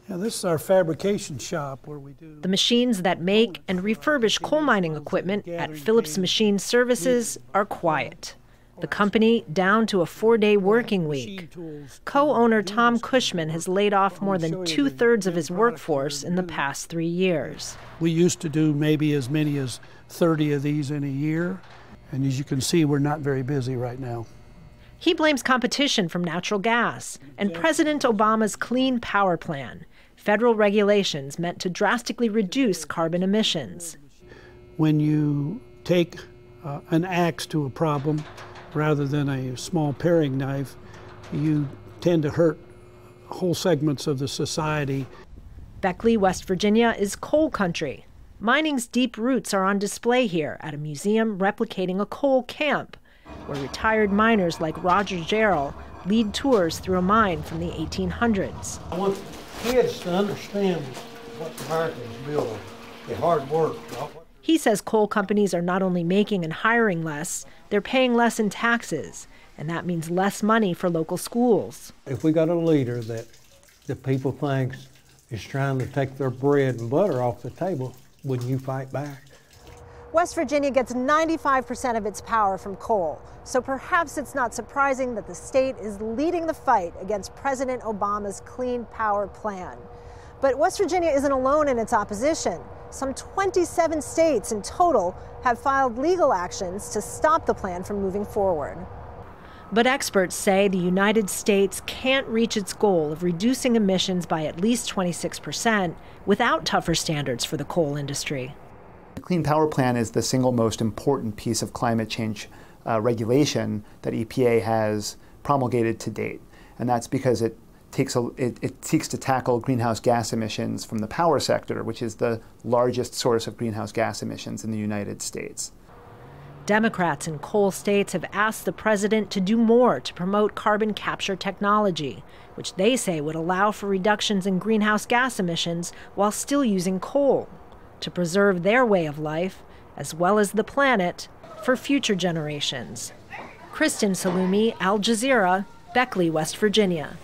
Yeah, this is our fabrication shop where we do... The machines that make and refurbish coal mining equipment at Phillips Machine Services are quiet. The company down to a 4-day working week. Co-owner Tom Cushman has laid off more than 2/3 of his workforce in the past 3 years. We used to do maybe as many as 30 of these in a year, and as you can see, we're not very busy right now. He blames competition from natural gas and President Obama's Clean Power Plan, federal regulations meant to drastically reduce carbon emissions. When you take an axe to a problem rather than a small paring knife, you tend to hurt whole segments of the society. Beckley, West Virginia is coal country. Mining's deep roots are on display here at a museum replicating a coal camp, where retired miners like Roger Jarrell lead tours through a mine from the 1800s. I want kids to understand what America is built on, the hard work. He says coal companies are not only making and hiring less, they're paying less in taxes, and that means less money for local schools. If we got a leader that the people thinks is trying to take their bread and butter off the table, wouldn't you fight back? West Virginia gets 95% of its power from coal, so perhaps it's not surprising that the state is leading the fight against President Obama's Clean Power Plan. But West Virginia isn't alone in its opposition. Some 27 states in total have filed legal actions to stop the plan from moving forward. But experts say the United States can't reach its goal of reducing emissions by at least 26% without tougher standards for the coal industry. The Clean Power Plan is the single most important piece of climate change regulation that EPA has promulgated to date. And that's because it seeks to tackle greenhouse gas emissions from the power sector, which is the largest source of greenhouse gas emissions in the United States. Democrats in coal states have asked the president to do more to promote carbon capture technology, which they say would allow for reductions in greenhouse gas emissions while still using coal, to preserve their way of life, as well as the planet, for future generations. Kristen Salumi, Al Jazeera, Beckley, West Virginia.